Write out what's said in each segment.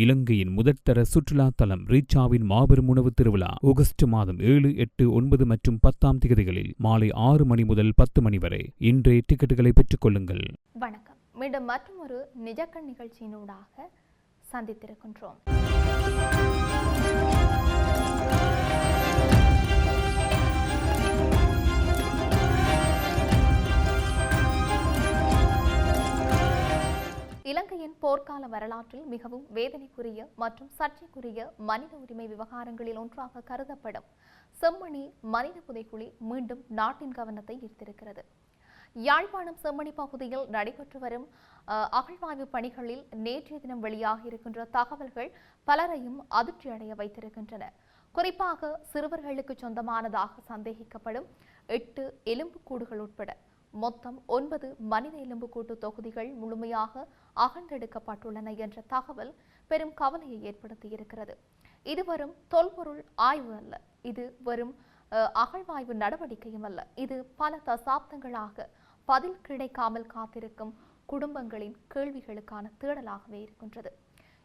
இலங்கையின் முதற்தர சுற்றுலா தலம் ரீச்சாவின் மாபெரும் உணவு திருவிழா ஆகஸ்ட் மாதம் 7, 8, 9 மற்றும் 10 தேதிகளில் மாலை 6 மணி முதல் 10 மணி வரை இன்றே டிக்கெட்டுகளை பெற்றுக் கொள்ளுங்கள். வணக்கம். மீண்டும் மற்றொரு நிஜக்கண் நிகழ்ச்சியினூடாக சந்தித்திருக்கின்றோம். இலங்கையின் போர்க்கால வரலாற்றில் மிகவும் வேதனைக்குரிய மற்றும் சர்ச்சைக்குரிய மனித உரிமை விவகாரங்களில் ஒன்றாக கருதப்படும் செம்மணி மனித புதைக்குழி மீண்டும் நாட்டின் கவனத்தை ஈர்த்திருக்கிறது. யாழ்ப்பாணம் செம்மணி பகுதியில் நடைபெற்று வரும் அகழ்வாய்வு பணிகளில் நேற்றைய தினம் வெளியாக இருக்கின்ற தகவல்கள் பலரையும் அதிர்ச்சியடைய வைத்திருக்கின்றன. குறிப்பாக சிறுவர்களுக்கு சொந்தமானதாக சந்தேகிக்கப்படும் 8 எலும்புக்கூடுகள் உட்பட மொத்தம் 9 மனித எலும்புக்கூட்டு தொகுதிகள் முழுமையாக அகழ்ந்தெடுக்கப்பட்டுள்ளன என்ற தகவல் பெரும் கவலையை ஏற்படுத்தியிருக்கிறது. இது வரும் தொல்பொருள் ஆய்வு அல்ல, இது வரும் அகழ்வாய்வு நடவடிக்கையும் அல்ல. இது பல தசாப்தங்களாக பதில் கிடைக்காமல் காத்திருக்கும் குடும்பங்களின் கேள்விகளுக்கான தேடலாகவே இருக்கின்றது.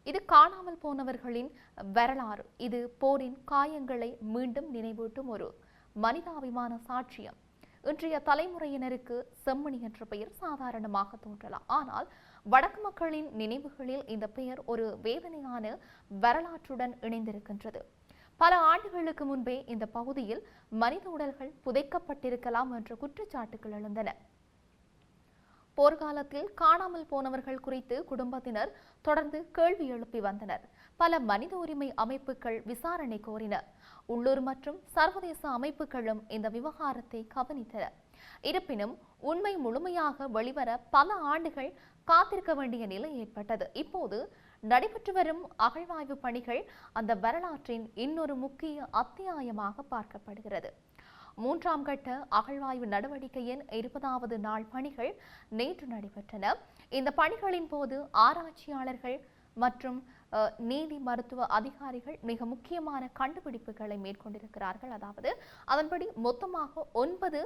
இது காணாமல் போனவர்களின் வரலாறு, இது போரின் காயங்களை மீண்டும் நினைவூட்டும் ஒரு மனிதாபிமான சாட்சியம். இன்றைய தலைமுறையினருக்கு செம்மணி என்ற பெயர் சாதாரணமாக தோன்றலாம், ஆனால் வடக்கு மக்களின் நினைவுகளில் இந்த பெயர் ஒரு வேதனையான வரலாற்றுடன் இணைந்திருக்கின்றது. பல ஆண்டுகளுக்கு முன்பே இந்த பகுதியில் மனித உடல்கள் புதைக்கப்பட்டிருக்கலாம் என்ற குற்றச்சாட்டுகள் எழுந்தன. போர்க்காலத்தில் காணாமல் போனவர்கள் குறித்து குடும்பத்தினர் தொடர்ந்து கேள்வி எழுப்பி வந்தனர். பல மனித உரிமை அமைப்புகள் விசாரணை கோரின. உள்ளூர் மற்றும் சர்வதேச அமைப்புகளும் இந்த விவகாரத்தை கவனித்தன. இருப்பினும் உண்மை முழுமையாக வெளிவர பல ஆண்டுகள் காத்திருக்க வேண்டிய நிலை ஏற்பட்டது. இப்போது நடைபெற்று வரும் அகழ்வாய்வு பணிகள் அந்த வரலாற்றின் இன்னொரு முக்கிய அத்தியாயமாக பார்க்கப்படுகிறது. 3ஆம் கட்ட அகழ்வாய்வு நடவடிக்கையின் 20வது நாள் பணிகள் நேற்று நடைபெற்றன. இந்த பணிகளின் போது ஆராய்ச்சியாளர்கள் மற்றும் நீதி மருத்துவ அதிகாரிகள் மிக முக்கியமான கண்டுபிடிப்புகளை மேற்கொண்டிருக்கிறார்கள். அதாவது அதன்படி மொத்தமாக 9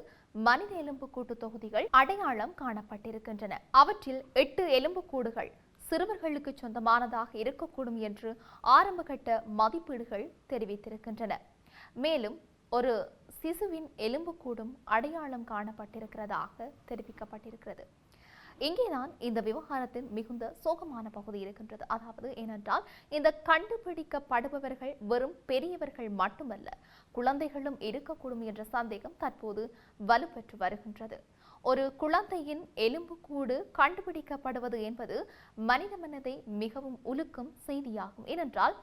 மனித எலும்புக்கூட்டு தொகுதிகள் அடையாளம் காணப்பட்டிருக்கின்றன. அவற்றில் 8 எலும்புக்கூடுகள் சிறுவர்களுக்கு சொந்தமானதாக இருக்கக்கூடும் என்று ஆரம்பகட்ட மதிப்பீடுகள் தெரிவித்திருக்கின்றன. மேலும் ஒரு சிசுவின் எலும்புக்கூடும் அடையாளம் காணப்பட்டிருக்கிறதாக தெரிவிக்கப்பட்டிருக்கிறது. இங்கேதான் இந்த விவகாரத்தின் மிகுந்த சோகமான பகுதி இருக்கின்றது. அதாவது ஏனென்றால் இந்த கண்டுபிடிக்கப்படுபவர்கள் வெறும் பெரியவர்கள் மட்டுமல்ல, குழந்தைகளும் இருக்கக்கூடும் என்ற சந்தேகம் தற்போது வலுப்பெற்று வருகின்றது. ஒரு குழந்தையின் எலும்புக்கூடு கண்டுபிடிக்கப்படுவது என்பது மனித மனதை மிகவும் உலுக்கும் செய்தியாகும். ஏனென்றால்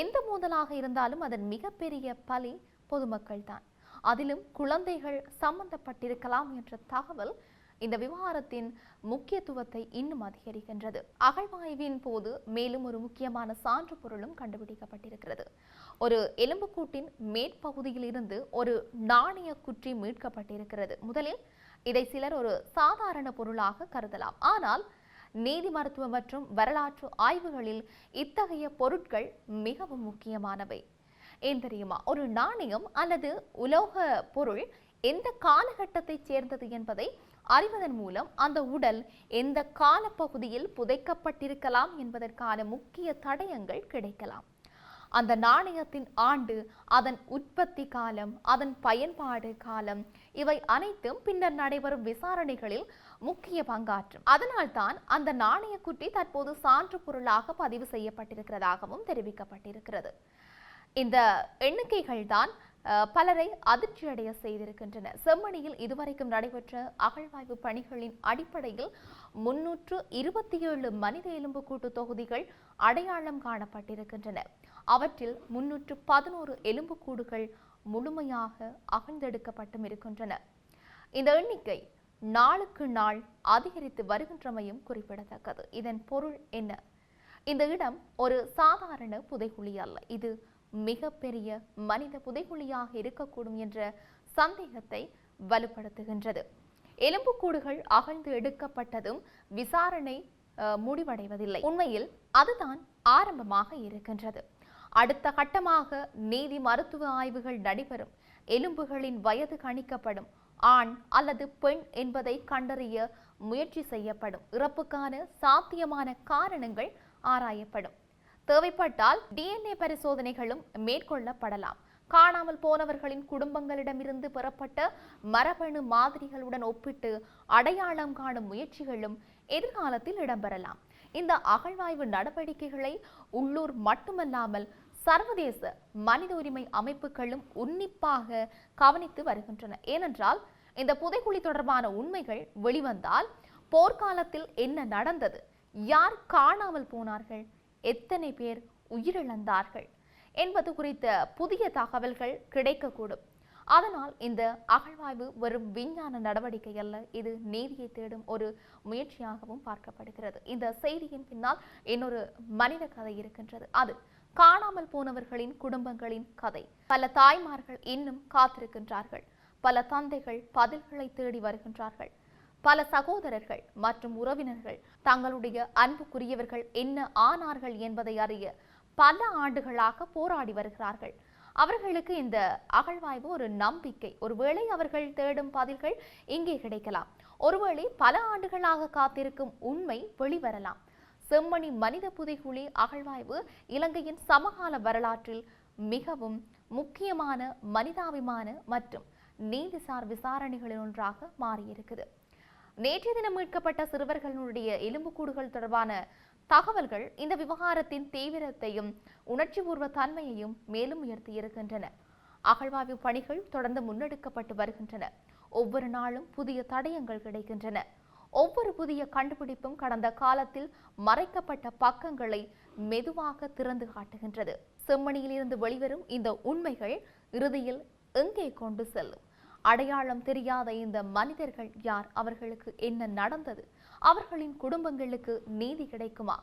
எந்த மோதலாக இருந்தாலும் அதன் மிகப்பெரிய பலி பொதுமக்கள் தான், அதிலும் குழந்தைகள் சம்பந்தப்பட்டிருக்கலாம் என்ற தகவல் இந்த விவகாரத்தின் முக்கியத்துவத்தை இன்னும் அதிகரிக்கின்றது. அகழ்வாய்வின் போது மேலும் ஒரு முக்கியமான சான்று பொருளும் கண்டுபிடிக்கப்பட்டிருக்கிறது. ஒரு எலும்புக்கூட்டின் மேற்பகுதியில் இருந்து ஒரு நாணய குற்றி மீட்கப்பட்டிருக்கிறது. முதலில் இதை சிலர் ஒரு சாதாரண பொருளாக கருதலாம், ஆனால் நீதி மருத்துவ மற்றும் வரலாற்று ஆய்வுகளில் இத்தகைய பொருட்கள் மிகவும் முக்கியமானவை. ஏன் தெரியுமா? ஒரு நாணயம் அல்லது உலோக பொருள் எந்த காலகட்டத்தை சேர்ந்தது என்பதை அறிவதன் மூலம் அந்த உடல் எந்த காலப்பகுதியில் புதைக்கப்பட்டிருக்கலாம் என்பதற்கான முக்கிய தடயங்கள் கிடைக்கலாம். அந்த நாணயத்தின் ஆண்டு, அதன் உற்பத்தி காலம், அதன் பயன்பாடு காலம், இவை அனைத்தும் பின்னர் நடைபெறும் விசாரணைகளில் முக்கிய பங்காற்றும். அதனால்தான் அந்த நாணய குட்டி தற்போது சான்று பொருளாக பதிவு செய்யப்பட்டிருக்கிறதாகவும் தெரிவிக்கப்பட்டிருக்கிறது. இந்த எண்ணிக்கைகள் தான் பலரை அதிர்ச்சியடைய செய்திருக்கின்றன. செம்மணியில் இதுவரைக்கும் நடைபெற்ற அகழ்வாய்வு பணிகளின் அடிப்படையில் 327 மனித எலும்புக்கூட்டு தொகுதிகள் அடையாளம் காணப்பட்டிருக்கின்றன. அவற்றில் 311 எலும்புக்கூடுகள் முழுமையாக அகழ்ந்தெடுக்கப்பட்டும் இருக்கின்றன. இந்த எண்ணிக்கை நாளுக்கு நாள் அதிகரித்து வருகின்றமையும் குறிப்பிடத்தக்கது. இதன் பொருள் என்ன? இந்த இடம் ஒரு சாதாரண புதைகுழி அல்ல, இது மிகப்பெரிய மனித புதைகுழியாக இருக்கக்கூடும் என்ற சந்தேகத்தை வலுப்படுத்துகின்றது. எலும்புக்கூடுகள் அகழ்ந்து எடுக்கப்பட்டதும் விசாரணை முடிவடைவதில்லை. உண்மையில் அதுதான் ஆரம்பமாக இருக்கின்றது. அடுத்த கட்டமாக நீதி மருத்துவ ஆய்வுகள் நடைபெறும். எலும்புகளின் வயது கணிக்கப்படும். ஆண் அல்லது பெண் என்பதை கண்டறிய முயற்சி செய்யப்படும். இறப்புக்கான சாத்தியமான காரணங்கள் ஆராயப்படும். தேவைப்பட்டால் DNA பரிசோதனைகளும் மேற்கொள்ளப்படலாம். காணாமல் போனவர்களின் குடும்பங்களிடமிருந்து பெறப்பட்ட மரபணு மாதிரிகளுடன் ஒப்பிட்டு அடையாளம் காணும் முயற்சிகளும் எதிர்காலத்தில் இடம்பெறலாம். இந்த அகழ்வாய்வு நடவடிக்கைகளை உள்ளூர் மட்டுமல்லாமல் சர்வதேச மனித உரிமை அமைப்புகளும் உன்னிப்பாக கவனித்து வருகின்றன. ஏனென்றால் இந்த புதைகுழி தொடர்பான உண்மைகள் வெளிவந்தால் போர்க்காலத்தில் என்ன நடந்தது, யார் காணாமல் போனார்கள், எத்தனை பேர் உயிரிழந்தார்கள் என்பது குறித்த புதிய தகவல்கள் கிடைக்கக்கூடும். அதனால் இந்த அகழ்வாய்வு வெறும் விஞ்ஞான நடவடிக்கை அல்ல, இது நீதியை தேடும் ஒரு முயற்சியாகவும் பார்க்கப்படுகிறது. இந்த செய்தியின் பின்னால் இன்னொரு மனித கதை இருக்கின்றது. அது காணாமல் போனவர்களின் குடும்பங்களின் கதை. பல தாய்மார்கள் இன்னும் காத்திருக்கின்றார்கள். பல தந்தைகள் பதில்களை தேடி வருகின்றார்கள். பல சகோதரர்கள் மற்றும் உறவினர்கள் தங்களுடைய அன்புக்குரியவர்கள் என்ன ஆனார்கள் என்பதை அறிய பல ஆண்டுகளாக போராடி வருகிறார்கள். அவர்களுக்கு இந்த அகழ்வாய்வு ஒரு நம்பிக்கை. ஒருவேளை அவர்கள் தேடும் பதில்கள் இங்கே கிடைக்கலாம். ஒருவேளை பல ஆண்டுகளாக காத்திருக்கும் உண்மை வெளிவரலாம். செம்மணி மனித புதைகுழி அகழ்வாய்வு இலங்கையின் சமகால வரலாற்றில் மிகவும் முக்கியமான மனிதாபிமான மற்றும் நீதிசார் விசாரணைகளில் ஒன்றாக மாறியிருக்குது. நேற்றைய தினம் மீட்கப்பட்ட சிறுவர்களுடைய எலும்புக்கூடுகள் தொடர்பான தகவல்கள் இந்த விவகாரத்தின் தீவிரத்தையும் உணர்ச்சிபூர்வ தன்மையையும் மேலும் உயர்த்தியிருக்கின்றன. அகழ்வாய்வு பணிகள் தொடர்ந்து முன்னெடுக்கப்பட்டு வருகின்றன. ஒவ்வொரு நாளும் புதிய தடயங்கள் கிடைக்கின்றன. ஒவ்வொரு புதிய கண்டுபிடிப்பும் கடந்த காலத்தில் மறைக்கப்பட்ட பக்கங்களை மெதுவாக திறந்து காட்டுகின்றது. செம்மணியில் இருந்து வெளிவரும் இந்த உண்மைகள் இறுதியில் எங்கே கொண்டு செல்லும்? அடையாளம் தெரியாத இந்த மனிதர்கள் யார்? அவர்களுக்கு என்ன நடந்தது? அவர்களின் குடும்பங்களுக்கு நீதி கிடைக்குமா?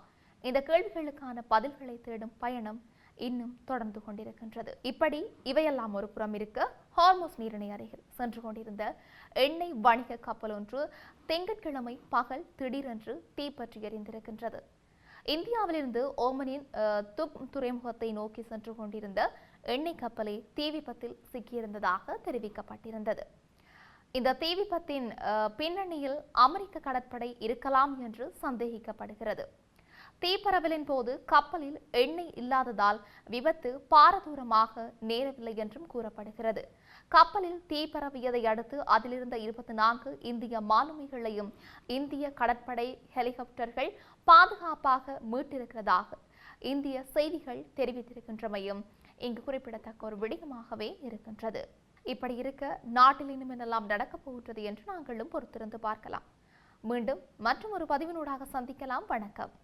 இந்த கேள்விகளுக்கான பதில்களை தேடும் பயணம் இன்னும் தொடர்ந்து கொண்டிருக்கின்றது. இப்படி இவையெல்லாம் ஒரு புறம் இருக்க, ஹார்மோஸ் நீரிணை அருகில் சென்று கொண்டிருந்த எண்ணெய் வணிக கப்பல் ஒன்று திங்கட்கிழமை பகல் திடீரென்று தீப்பற்றி எரிந்திருக்கின்றது. இந்தியாவிலிருந்து ஓமனின் துப் துறைமுகத்தை நோக்கி சென்று கொண்டிருந்த எண்ணெய் கப்பலே தீ விபத்தில் சிக்கியிருந்ததாக தெரிவிக்கப்பட்டிருந்தது. இந்த தீ விபத்தின் பின்னணியில் அமெரிக்க கடற்படை இருக்கலாம் என்று சந்தேகிக்கப்படுகிறது. தீப்பரவலின் போது கப்பலில் எண்ணெய் இல்லாததால் விபத்து பாரதூரமாக நேரவில்லை என்றும் கூறப்படுகிறது. கப்பலில் தீ பரவியதை அடுத்து அதிலிருந்த 24 இந்திய மாலுமிகளையும் இந்திய கடற்படை ஹெலிகாப்டர்கள் பாதுகாப்பாக மீட்டிருக்கிறதாக இந்திய செய்திகள் தெரிவித்திருக்கின்றமையும் இங்கு குறிப்பிடத்தக்க ஒரு விடயமாகவே இருக்கின்றது. இப்படி இருக்க நாட்டில் இன்னும் என்னெல்லாம் நடக்கப் போகின்றது என்று நாங்களும் பொறுத்திருந்து பார்க்கலாம். மீண்டும் மற்றும் ஒரு பதிவினூடாக சந்திக்கலாம். வணக்கம்.